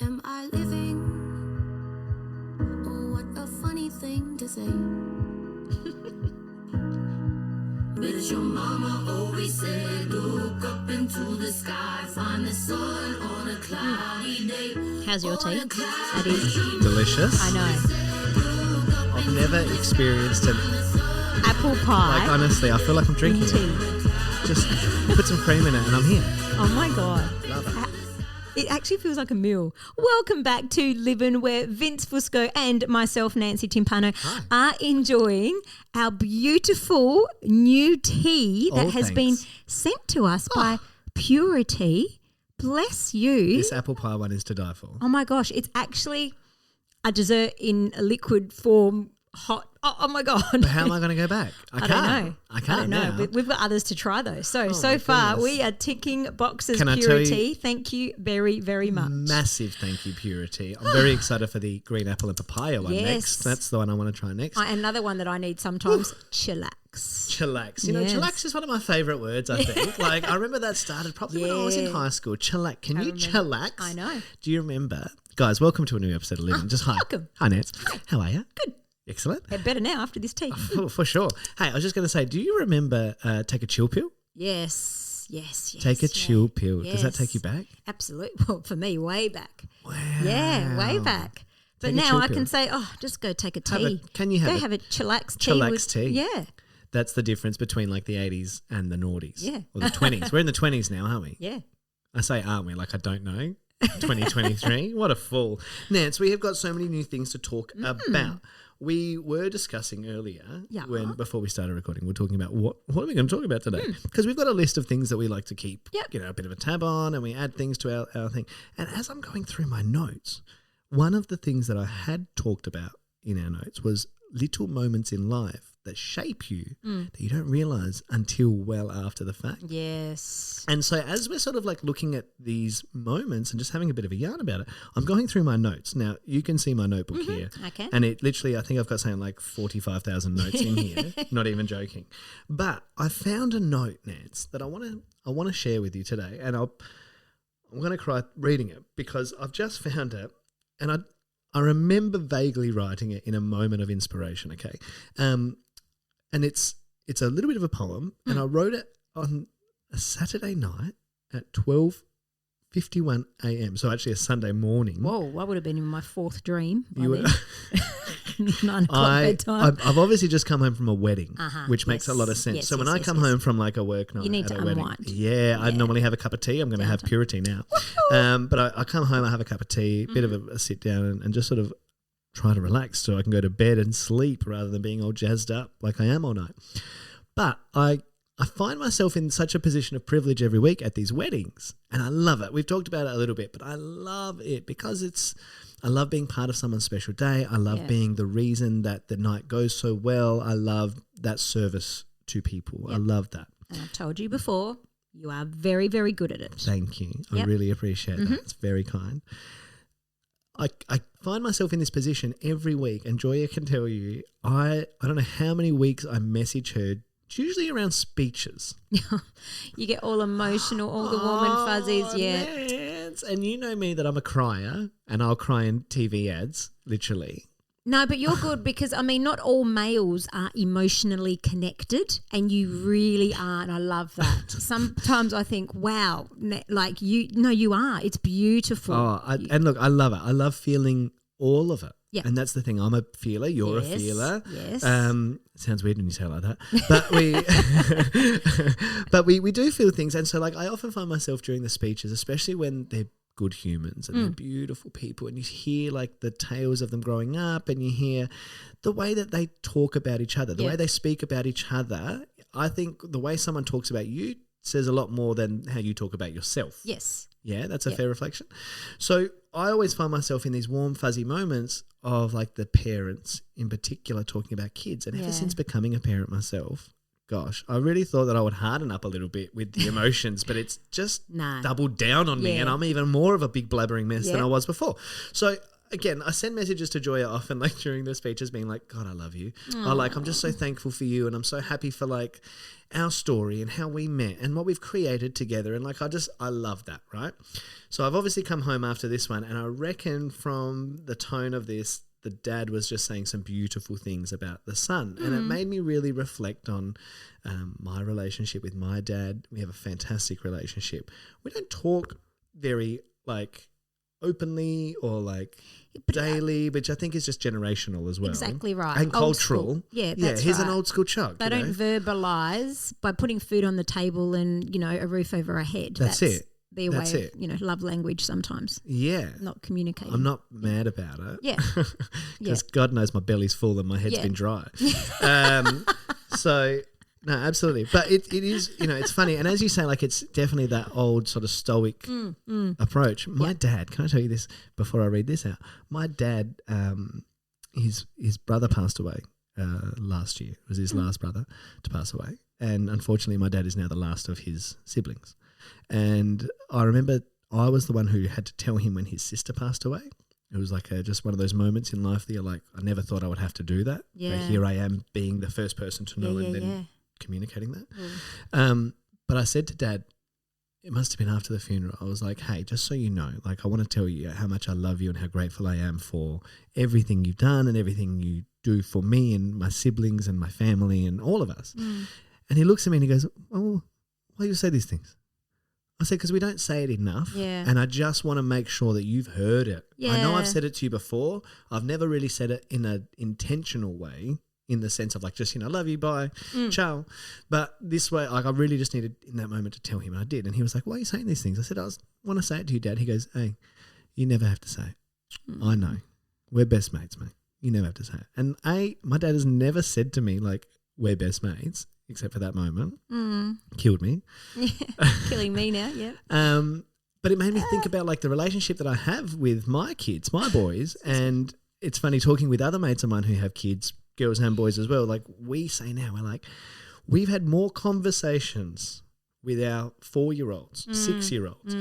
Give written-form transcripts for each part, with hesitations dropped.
Am I living? Oh, what a funny thing to say. But your mama always said, look up into the sky, find the sun on a cloudy day. How's your tea? That is Delicious. I know. I've never experienced an Apple pie. like honestly, I feel like I'm drinking tea. it. Just put some cream in it and I'm here. Oh my God. Love it. It actually feels like a meal. Welcome back to Livin', where Vince Fusco and myself, Nancy Timpano, are enjoying our beautiful new tea that has been sent to us by Purity. Bless you. This apple pie one is to die for. Oh my gosh, it's actually a dessert in a liquid form, hot. Oh my God. But how am I going to go back? I don't know. I can't know. now. We've got others to try though. So my far goodness. we are ticking boxes, Can I tell Purity. you- Thank you very, very much. Massive thank you, Purity. I'm very excited for the green apple and papaya one Yes. next. That's the one I want to try next. Another one that I need sometimes, chillax. Chillax. You know, Yes. chillax is one of my favourite words, I think. Like, I remember that started probably when I was in Yeah. high school. Chillax. Can you remember. chillax? I know. Do you remember? Guys, welcome to a new episode of Living. Just hi. welcome. Hi, Nance. How are you? Good. Excellent. They're better now after this tea. For sure. Hey, I was just going to say, do you remember Take a Chill Pill? Yes. Take a chill pill. Does that Yes. take you back? Absolutely. Well, for me, way back. Wow. Yeah, way back. But Take a now chill I pill. can say, just go take a Have a- tea. can you have go a have a chillax tea? chillax tea? Yeah. That's the difference between like the 80s and the noughties. Yeah. Or the 20s. We're in the 20s now, aren't we? Yeah. I say aren't we? Like I don't know. 2023. What a fool. Nance, we have got so many new things to talk about. We were discussing earlier before we started recording, we we're talking about what are we going to talk about today? Because we've got a list of things that we like to keep, a bit of a tab on, and we add things to our thing. And as I'm going through my notes, one of the things that I had talked about in our notes was little moments in life that shape you that you don't realize until well after the fact. Yes. And so as we're sort of like looking at these moments and just having a bit of a yarn about it, I'm going through my notes. Now, you can see my notebook here. I can. And it literally, I think I've got something like 45,000 notes in here, not even joking. But I found a note, Nance, that I want to share with you today. And I'm going to cry reading it because I've just found it and I remember vaguely writing it in a moment of inspiration, okay? And it's a little bit of a poem, and I wrote it on a Saturday night at 12:51 a.m. So actually a Sunday morning. Whoa, I would have been in my fourth dream by You were- then. 9 o'clock bedtime. I've obviously just come home from a wedding, which makes a Yes. lot of sense. Yes, so when yes, I yes, come yes. home from like a work night, You need at to a wedding, unwind. I normally have a cup of tea. I'm going to have Purity now. But I come home, I have a cup of tea, a bit of a sit down and just sort of try to relax so I can go to bed and sleep rather than being all jazzed up like I am all night. But I find myself in such a position of privilege every week at these weddings, and I love it. We've talked about it a little bit, but I love it because I love being part of someone's special day. I love being the reason that the night goes so well. I love that service to people. I love that. And I've told you before, you are very, very good at it. Thank you. I really appreciate that. It's very kind. I find myself in this position every week, and Joya can tell you, I don't know how many weeks I message her. It's usually around speeches. You get all emotional, all the warm and fuzzies. Yeah. Nance. And you know me that I'm a crier, and I'll cry in TV ads, literally. No, but you're good because, I mean, not all males are emotionally connected, and you really are, and I love that. Sometimes I think, wow, like you are. It's beautiful. And look, I love it. I love feeling all of it. Yeah. And that's the thing. I'm a feeler. You're a Yes, feeler. yes. It sounds weird when you say it like that. But we do feel things. And so like I often find myself during the speeches, especially when they're good humans and they're beautiful people, and you hear like the tales of them growing up, and you hear the way that they talk about each other, the way they speak about each other. I think the way someone talks about you says a lot more than how you talk about yourself. Yes. Yeah, that's a fair reflection. So I always find myself in these warm, fuzzy moments of like the parents in particular talking about kids. And ever since becoming a parent myself, gosh, I really thought that I would harden up a little bit with the emotions, but it's just doubled down on me, and I'm even more of a big blabbering mess than I was before. So again, I send messages to Joya often, like during the speeches, being like, God, I love you. Or like, I'm just so thankful for you, and I'm so happy for like our story and how we met and what we've created together. And like, I love that, right? So I've obviously come home after this one, and I reckon from the tone of this, the dad was just saying some beautiful things about the son. And it made me really reflect on my relationship with my dad. We have a fantastic relationship. We don't talk very like openly or like daily, which I think is just generational as well. Exactly right. And Old cultural. school. Yeah, that's he's right. an old school chuck. They don't verbalise by putting food on the table and, a roof over our head. That's it. Their That's way it. of, love language sometimes. Yeah. Not communicating. I'm not mad about it. Yeah. Because God knows my belly's full and my head's been dry. So, no, absolutely. But it is, it's funny. And as you say, like, it's definitely that old sort of stoic approach. My dad, can I tell you this before I read this out? My dad, his brother passed away last year. It was his last brother to pass away. And unfortunately, my dad is now the last of his siblings. And I remember I was the one who had to tell him when his sister passed away. It was like just one of those moments in life that you're like, I never thought I would have to do that. Yeah. But here I am being the first person to know and then communicating that. But I said to Dad, it must have been after the funeral, I was like, hey, just so you know, like I want to tell you how much I love you and how grateful I am for everything you've done and everything you do for me and my siblings and my family and all of us. And he looks at me and he goes, oh, why do you say these things? I said, because we don't say it enough. Yeah. And I just want to make sure that you've heard it. I know Yeah. I've said it to you before. I've never really said it in an intentional way, in the sense of like just, love you, bye, ciao. But this way, like I really just needed in that moment to tell him, and I did. And he was like, why are you saying these things? I said, I want to say it to you, Dad. He goes, hey, you never have to say it. I know. We're best mates, mate. You never have to say it. And my dad has never said to me like, we're best mates, except for that moment. Killed me. Killing me now, yeah. But it made me think about like the relationship that I have with my kids, my boys. And it's funny talking with other mates of mine who have kids, girls and boys as well. Like we say now, we're like, we've had more conversations with our 4-year-olds, 6-year-olds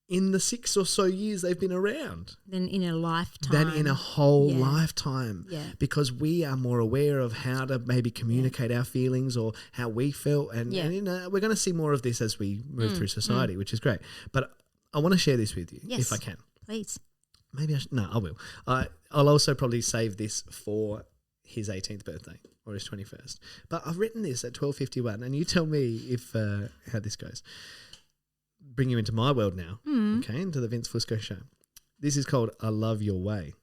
in the 6 or so years they've been around. Than in a lifetime. Than in a whole Yeah. lifetime. Yeah. Because we are more aware of how to maybe communicate our feelings or how we felt. And we're going to see more of this as we move through society, which is great. But I want to share this with you if I can. Please. Maybe I should. No, I will. I'll also probably save this for his 18th birthday or his 21st. But I've written this at 12:51, and you tell me if how this goes. Bring you into my world now, okay, into the Vince Fusco show. This is called I Love Your Way.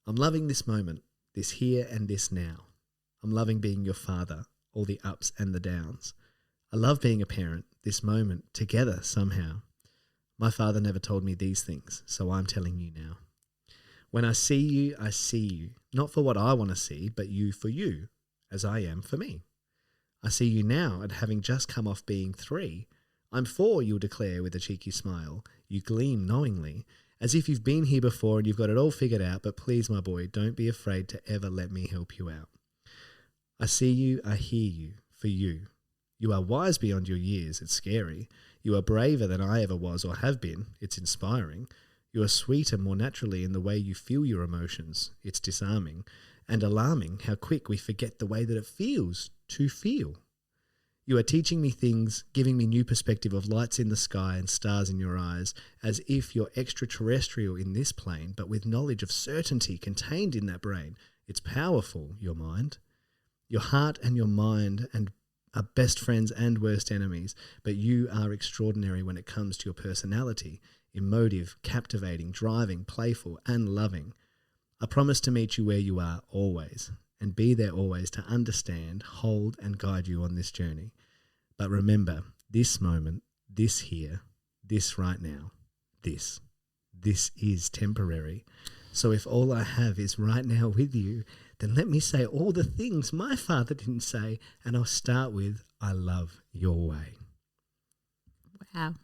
I'm loving this moment, this here and this now. I'm loving being your father, all the ups and the downs. I love being a parent, this moment, together somehow. My father never told me these things, so I'm telling you now. When I see you, not for what I want to see, but you for you, as I am for me. I see you now at having just come off being 3. I'm 4, you'll declare with a cheeky smile. You gleam knowingly, as if you've been here before and you've got it all figured out, but please, my boy, don't be afraid to ever let me help you out. I see you, I hear you, for you. You are wise beyond your years, it's scary. You are braver than I ever was or have been, it's inspiring. You are sweeter more naturally in the way you feel your emotions, it's disarming. And alarming how quick we forget the way that it feels to feel. You are teaching me things, giving me new perspective of lights in the sky and stars in your eyes, as if you're extraterrestrial in this plane, but with knowledge of certainty contained in that brain. It's powerful, your mind. Your heart and your mind are best friends and worst enemies, but you are extraordinary when it comes to your personality, emotive, captivating, driving, playful, and loving. I promise to meet you where you are always, and be there always to understand, hold, and guide you on this journey. But remember, this moment, this here, this right now, this is temporary. So if all I have is right now with you, then let me say all the things my father didn't say, and I'll start with, I love your way. Wow.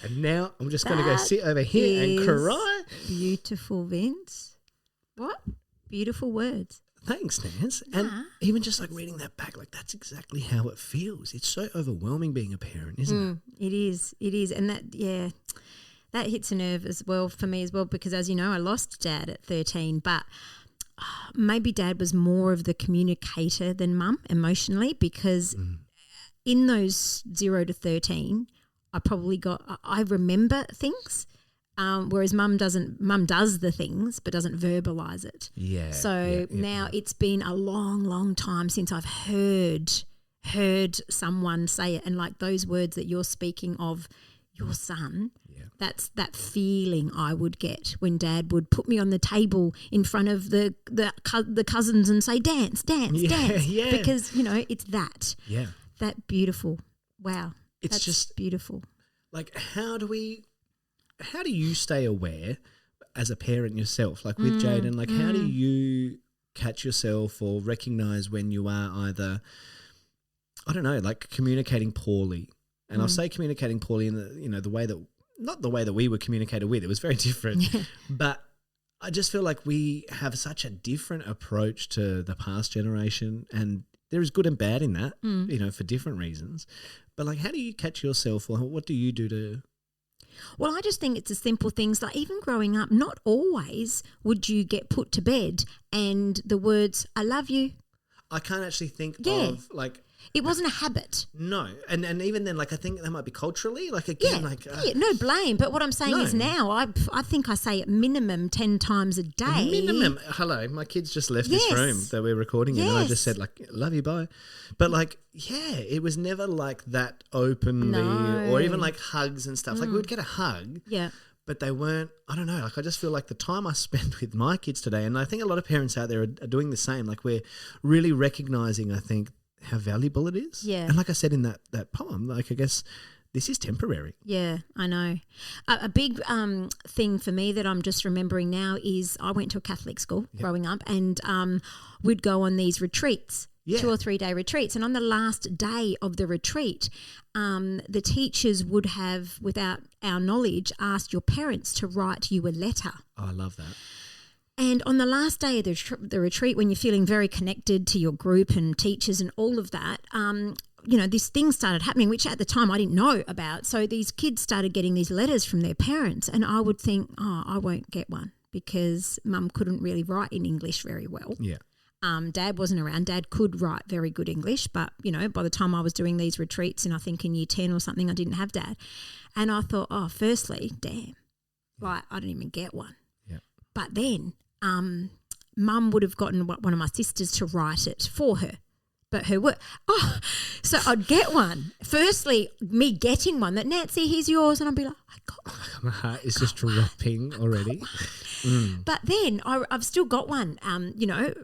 And now I'm just going to go sit over here and cry. Beautiful, Vince. What? Beautiful words. Thanks, Nance. And even just like reading that back, like that's exactly how it feels. It's so overwhelming being a parent, isn't it? It is. And that, that hits a nerve as well for me as well, because as you know, I lost Dad at 13, but maybe Dad was more of the communicator than Mum emotionally, because in those 0 to 13, I remember things, whereas Mum does the things but doesn't verbalise it. Yeah. So now it's been a long, long time since I've heard someone say it, and like those words that you're speaking of, your son. That's that feeling I would get when Dad would put me on the table in front of the cousins and say, dance, dance, dance. Yeah. Because, you know, it's that. Yeah. That beautiful. Wow. It's that's just beautiful. Like, how do you stay aware as a parent yourself? Like with Jaden, like how do you catch yourself or recognize when you are either, I don't know, like communicating poorly? And I'll say communicating poorly in the way that, not the way that we were communicated with, it was very different. But I just feel like we have such a different approach to the past generation, and there is good and bad in that, you know, for different reasons. But like, how do you catch yourself, or what do you do to? Well, I just think it's the simple things, like even growing up, not always would you get put to bed and the words, I love you. I can't actually think of like. It wasn't a habit. No. And even then, like, I think that might be culturally, like, again, no blame. But what I'm saying is now I think I say it minimum 10 times a day. Minimum. Hello, my kids just left this room that we're recording in, and I just said, like, love you, bye. But, like, yeah, it was never like that openly or even like hugs and stuff. Like, we would get a hug. Yeah. But they weren't, I don't know, like I just feel like the time I spent with my kids today, and I think a lot of parents out there are doing the same, like we're really recognising, I think, how valuable it is. Yeah. And like I said in that poem, like I guess this is temporary. Yeah, I know. A big thing for me that I'm just remembering now is I went to a Catholic school growing up, and we'd go on these retreats. 2 or 3 day retreats. And on the last day of the retreat, the teachers would have, without our knowledge, asked your parents to write you a letter. Oh, I love that. And on the last day of the retreat, when you're feeling very connected to your group and teachers and all of that, you know, this thing started happening, which at the time I didn't know about. So these kids started getting these letters from their parents, and I would think, oh, I won't get one because Mum couldn't really write in English very well. Yeah. Dad wasn't around. Dad could write very good English, but, you know, by the time I was doing these retreats, and I think in year 10 or something, I didn't have Dad. And I thought, oh, firstly, damn, like I didn't even get one. Yeah. But then Mum would have gotten one of my sisters to write it for her. But her work, so I'd get one. Firstly, me getting one, that Nancy, here's yours, and I'd be like, I got one. My heart is just dropping already. But then I've still got one, you know,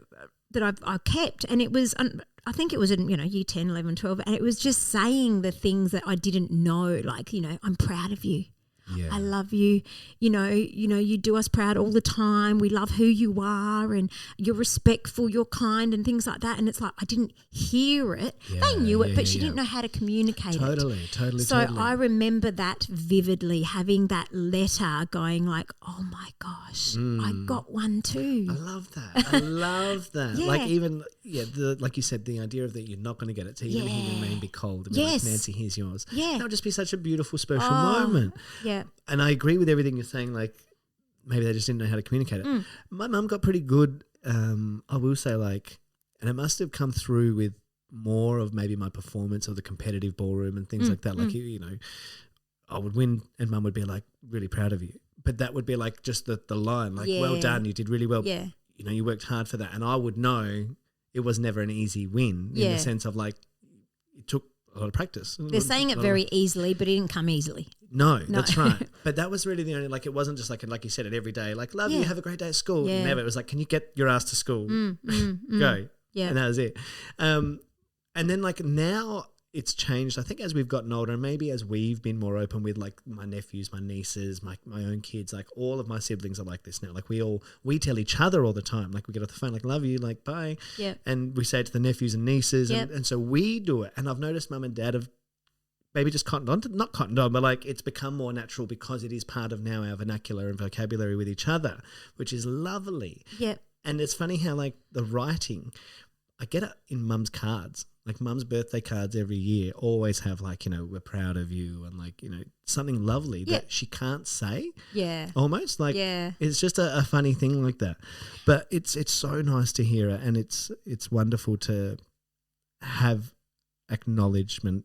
that I've kept, and it was, I think it was in, you know, year 10, 11, 12, and it was just saying the things that I didn't know, like, you know, I'm proud of you. Yeah. I love you. You know, you do us proud all the time. We love who you are, and you're respectful, you're kind, and things like that. And it's like I didn't hear it. They knew it, but she didn't know how to communicate it. Totally. So I remember that vividly, having that letter going like, oh my gosh, I got one too. I love that. Yeah. Like even, like you said, the idea of that you're not going to get it to even hear your name be cold. And be like, Nancy, here's yours. Yeah. That would just be such a beautiful, special moment. Yeah. And I agree with everything you're saying, like maybe they just didn't know how to communicate it. My mum got pretty good, I will say, like, and it must have come through with more of maybe my performance of the competitive ballroom and things like that. Like, you know, I would win and Mum would be like, really proud of you. But that would be like just the line, like, well done, you did really well. Yeah. You know, you worked hard for that. And I would know it was never an easy win in the sense of like it took a lot of practice. They're saying it very easily, but it didn't come easily. No, that's right. But that was really the only, like, it wasn't just like you said it every day, like, love you, have a great day at school. Yeah. Never. It was like, can you get your ass to school? Go. Yeah. And that was it. And then like now it's changed. I think as we've gotten older and maybe as we've been more open with like my nephews, my nieces, my own kids, like all of my siblings are like this now. Like we tell each other all the time. Like we get off the phone, like, love you, like, bye. Yeah. And we say it to the nephews and nieces. And so we do it. And I've noticed Mum and Dad have maybe just not cottoned on, but like it's become more natural because it is part of now our vernacular and vocabulary with each other, which is lovely. Yep. And it's funny how like the writing, I get it in Mum's cards. Like mum's birthday cards every year always have like, we're proud of you and like, something lovely that she can't say. Yeah. Almost like it's just a funny thing like that. But it's so nice to hear it, and it's wonderful to have acknowledgement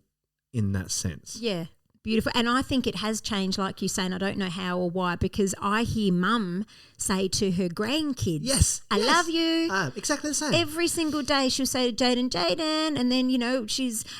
in that sense. Yeah. Beautiful. And I think it has changed, like you say, and I don't know how or why, because I hear mum say to her grandkids, Yes. I love you. Exactly the same. Every single day she'll say to Jaden, and then,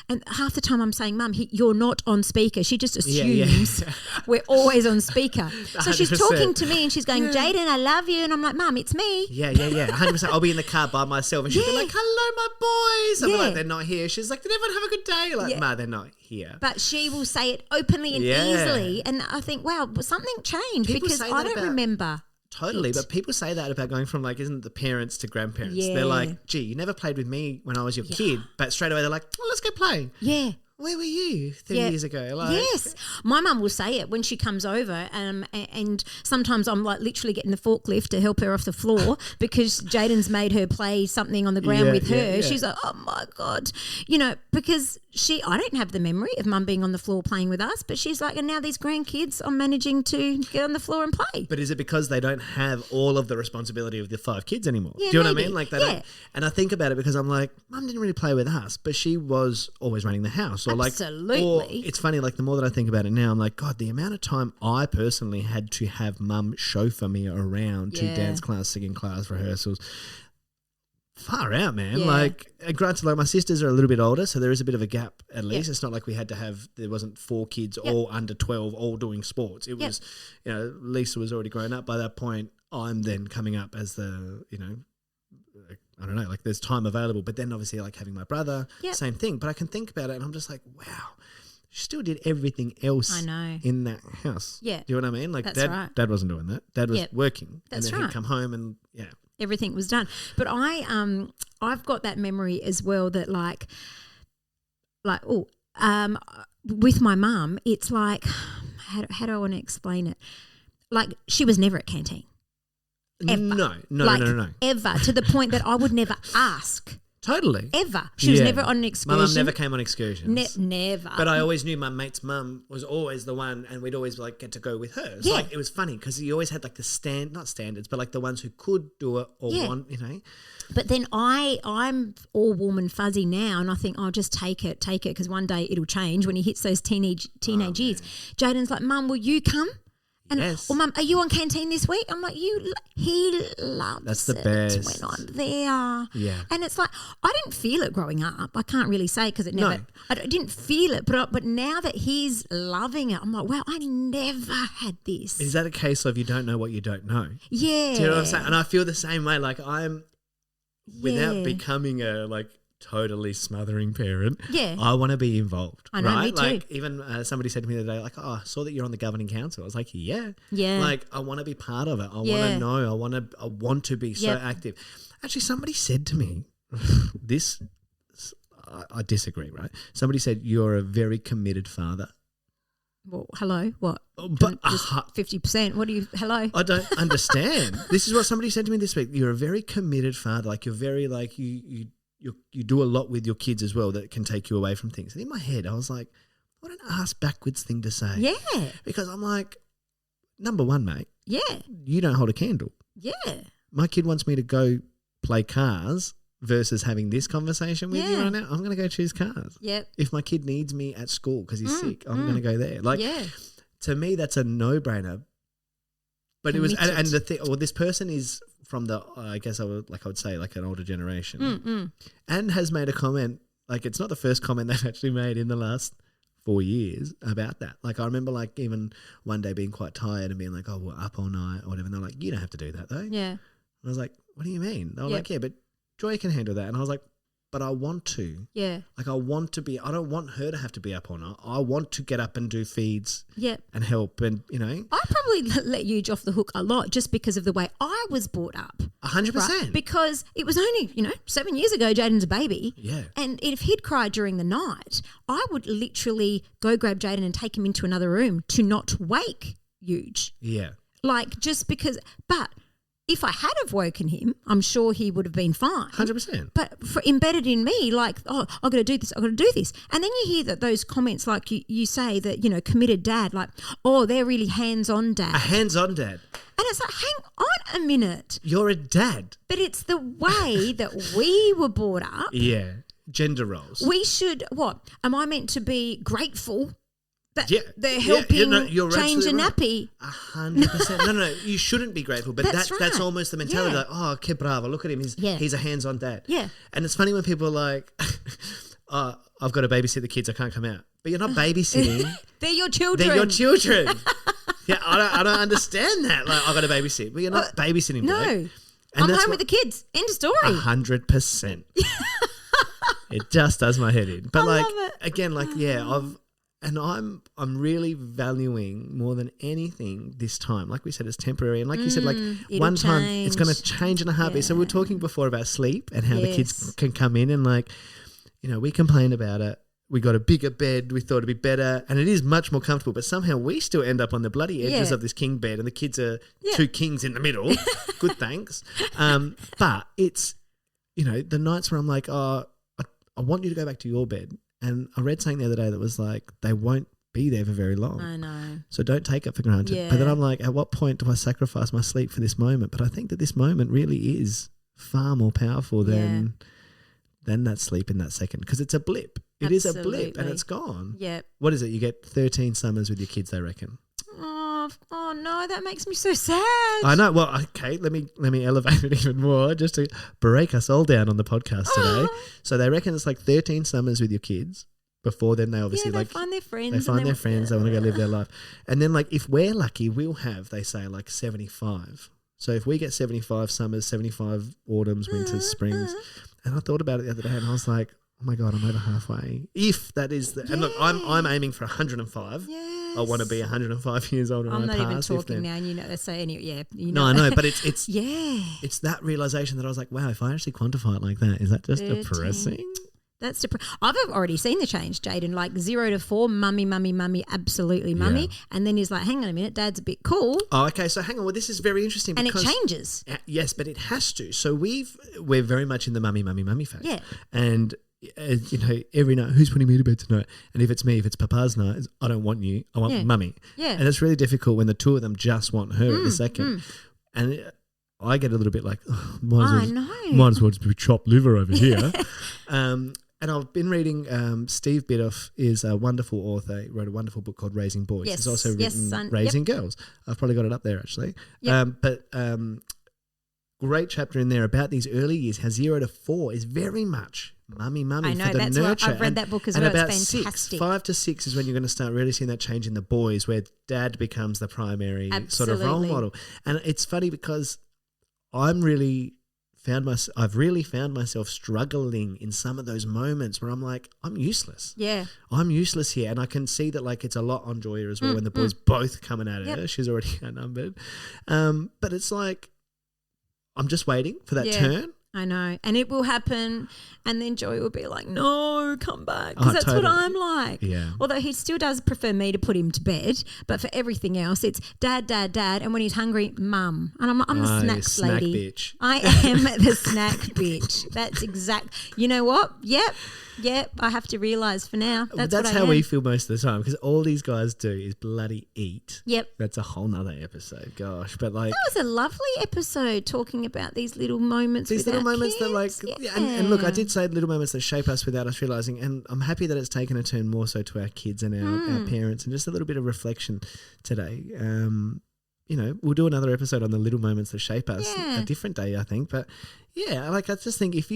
and half the time I'm saying, Mum, you're not on speaker. She just assumes we're always on speaker. So she's 100%. talking to me and she's going, Jaden, I love you. And I'm like, Mum, it's me. Yeah. 100%. I'll be in the car by myself and she'll be like, hello, my boys. I'm Yeah. like, they're not here. She's like, did everyone have a good day? Like, no, they're not here. But she will say it openly and easily. And I think, wow, something changed People because say I that don't about- remember. Totally, but people say that about going from like, isn't the parents to grandparents? Yeah. They're like, gee, you never played with me when I was your kid, but straight away they're like, well, let's go play. Yeah. Where were you 30 years ago? Like, Yes. My mum will say it when she comes over and sometimes I'm like literally getting the forklift to help her off the floor because Jaden's made her play something on the ground with her. Yeah. She's like, oh my God. Because I don't have the memory of mum being on the floor playing with us, but she's like, and now these grandkids are managing to get on the floor and play. But is it because they don't have all of the responsibility of the 5 kids anymore? Yeah, Do you know maybe. what I mean? Like they don't. And I think about it because I'm like, mum didn't really play with us, but she was always running the house. Or Absolutely. Or it's funny, like the more that I think about it now, I'm like, God, the amount of time I personally had to have mum chauffeur me around to dance class, singing class, rehearsals. Far out, man. Yeah. Like, granted, like my sisters are a little bit older, so there is a bit of a gap at least. It's not like we had to there wasn't 4 kids all under 12, all doing sports. It was, Lisa was already grown up by that point. I'm then coming up as the, I don't know, like there's time available. But then obviously like having my brother, same thing. But I can think about it and I'm just like, wow, she still did everything else I know. in that house. Yeah. Do you know what I mean? Like That's dad, right. dad wasn't doing that. Dad was working. That's and then right. he'd come home and Everything was done. But I've got that memory as well that with my mum, it's like, how do I want to explain it? Like she was never at canteen. Ever. No. Ever, to the point that I would never ask. Totally. Ever. She was never on an excursion. My mum never came on excursions. Never. But I always knew my mate's mum was always the one, and we'd always like get to go with her. So like it was funny because you always had like the not standards, but like the ones who could do it or want, But then I'm all warm and fuzzy now, and I think I'll just take it because one day it'll change when he hits those teenage years. Jaden's like, Mum, will you come? And, yes. Or Mum, are you on canteen this week? I'm like, he loves That's the it best. when I'm there. Yeah. And it's like, I didn't feel it growing up. I can't really say because it never, I didn't feel it. But now that he's loving it, I'm like, wow, I never had this. Is that a case of you don't know what you don't know? Yeah. Do you know what I'm saying? And I feel the same way. Like I'm, without becoming a like totally smothering parent, I want to be involved. I know, right? me too. Like even somebody said to me the other day, like, oh, I saw that you're on the governing council. I was like, yeah. Like I want to be part of it. I want to know. I want to be so active. Actually, somebody said to me, this, I disagree, right? Somebody said, you're a very committed father. Well, hello, what? But just 50%. What do you? Hello. I don't understand. This is what somebody said to me this week. You're a very committed father. Like you're very like you do a lot with your kids as well that can take you away from things. And in my head, I was like, what an ass backwards thing to say. Yeah. Because I'm like, number one, mate. Yeah. You don't hold a candle. Yeah. My kid wants me to go play cars versus having this conversation with you right now. I'm going to go choose cars. Yep. If my kid needs me at school because he's sick, I'm going to go there. Like, to me, that's a no-brainer. But it was, and the thing, well, this person is from the, I guess I would say like an older generation, and has made a comment. Like it's not the first comment they've actually made in the last 4 years about that. Like I remember like even one day being quite tired and being like, oh, we're up all night or whatever. And they're like, you don't have to do that though. Yeah. And I was like, what do you mean? They were like, yeah, but Joy can handle that. And I was like, but I want to. Yeah. Like I want to be, I don't want her to have to be up all night. I want to get up and do feeds and help and, I probably let you off the hook a lot just because of the way I was brought up. 100%. Right? Because it was only, 7 years ago, Jaden's a baby. Yeah. And if he'd cried during the night, I would literally go grab Jaden and take him into another room to not wake Huge. Yeah. Like just because, but if I had have woken him, I'm sure he would have been fine. 100%. But for embedded in me, like, oh, I've got to do this, I've got to do this. And then you hear that those comments, like you say that, you know, committed dad, like, oh, they're really hands-on dad. A hands-on dad. And it's like, hang on a minute. You're a dad. But it's the way that we were brought up. Yeah. Gender roles. We should, what? Am I meant to be grateful that Yeah. they're helping you're change a absolutely nappy? 100%. No. You shouldn't be grateful. But That's that's right. almost the mentality. Yeah. Like, oh, que bravo. Look at him. He's a hands-on dad. Yeah. And it's funny when people are like, oh, I've got to babysit the kids. I can't come out. But you're not babysitting. They're your children. They're your children. Yeah, I don't understand that. Like, I've got to babysit. But you're not babysitting. No. Blake. I'm home with the kids. End of story. 100%. It just does my head in. But I love it. again, I'm really valuing more than anything this time. Like we said, it's temporary, and like you said, like one time it's going to change in a heartbeat. So we were talking before about sleep and how the kids can come in and, like, you know, we complain about it. We got a bigger bed. We thought it'd be better, and it is much more comfortable. But somehow we still end up on the bloody edges of this king bed, and the kids are two kings in the middle. Good, thanks. But it's, you know, the nights where I'm like, oh, I want you to go back to your bed. And I read something the other day that was like, they won't be there for very long. I know. So don't take it for granted. Yeah. But then I'm like, at what point do I sacrifice my sleep for this moment? But I think that this moment really is far more powerful than that sleep in that second, because it's a blip. It is a blip and it's gone. Yeah. What is it? You get 13 summers with your kids, they reckon. Oh no, that makes me so sad. I know. Well, okay, let me elevate it even more just to break us all down on the podcast today. So they reckon it's like 13 summers with your kids. Before then, they obviously they find their friends. They find their friends. They want to go live their life. And then, like, if we're lucky, we'll have, they say, like 75. So if we get 75 summers, 75 autumns, winters, springs. And I thought about it the other day and I was like, oh my God, I'm over halfway. If that is the, and look, I'm aiming for 105. Yes. I want to be 105 years old. I'm not even talking now, and you know. So anyway, you know. No, I know, but it's yeah. It's that realization that I was like, wow, if I actually quantify it like that, is that just 13. depressing? That's I've already seen the change, Jaden. Like 0 to 4, mummy, absolutely mummy, and then he's like, hang on a minute, Dad's a bit cool. Oh, okay. So hang on. Well, this is very interesting, and because it changes. Yes, but it has to. So we're very much in the mummy phase. Yeah, and. You know, every night, who's putting me to bed tonight? And if it's me, if it's Papa's night, I don't want you. I want mummy. Yeah. And it's really difficult when the two of them just want her at the second. And I get a little bit like, oh, might as well just be chopped liver over here. And I've been reading, Steve Biddulph is a wonderful author. He wrote a wonderful book called Raising Boys. Yes. He's also written son. Raising Girls. I've probably got it up there, actually. Yep. Great chapter in there about these early years, how 0 to 4 is very much mummy I know, for the that's nurture. What I've read that book as and well. about It's fantastic. 5 to 6 is when you're going to start really seeing that change in the boys, where dad becomes the primary sort of role model. And it's funny because I've really found myself struggling in some of those moments where I'm like, I'm useless. Yeah. I'm useless here. And I can see that, like, it's a lot on Joya as well when the boys both coming at her. She's already outnumbered. But it's like, I'm just waiting for that turn. I know. And it will happen, and then Joy will be like, no, come back. Because that's what I'm like. Yeah. Although he still does prefer me to put him to bed, but for everything else, it's dad. And when he's hungry, mum. And I'm the snacks snack lady. Bitch. I am the snack bitch. That's exact. You know what? Yep. I have to realise for now. That's how we feel most of the time, because all these guys do is bloody eat. Yep. That's a whole nother episode. Gosh. But like, that was a lovely episode talking about these little moments. These little moments kids. that, like, and look, I did say little moments that shape us without us realising, and I'm happy that it's taken a turn more so to our kids and our parents, and just a little bit of reflection today. You know, we'll do another episode on the little moments that shape us a different day, I think. But yeah, like, I just think if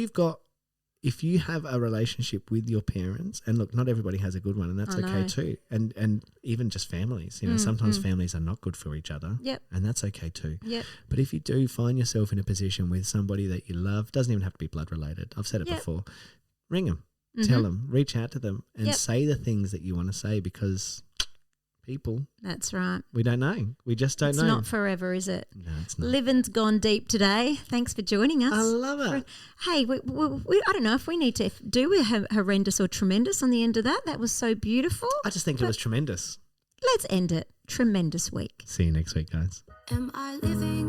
you have a relationship with your parents, and look, not everybody has a good one, and that's okay too. And even just families, you know, sometimes families are not good for each other. Yep. And that's okay too. Yep. But if you do find yourself in a position with somebody that you love, doesn't even have to be blood related. I've said it before. Ring them, tell them, reach out to them, and say the things that you want to say, because people. That's right. We don't know. We just don't know. It's not forever, is it? No, it's not. Living's gone deep today. Thanks for joining us. I love it. Hey, we I don't know if we need to do a horrendous or tremendous on the end of that. That was so beautiful. I just think it was tremendous. Let's end it. Tremendous week. See you next week, guys. Am I living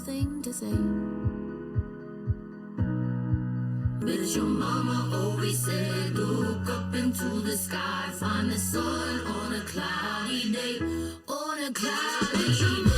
thing to say. But as your mama always said, look up into the sky, find the sun on a cloudy day, on a cloudy day.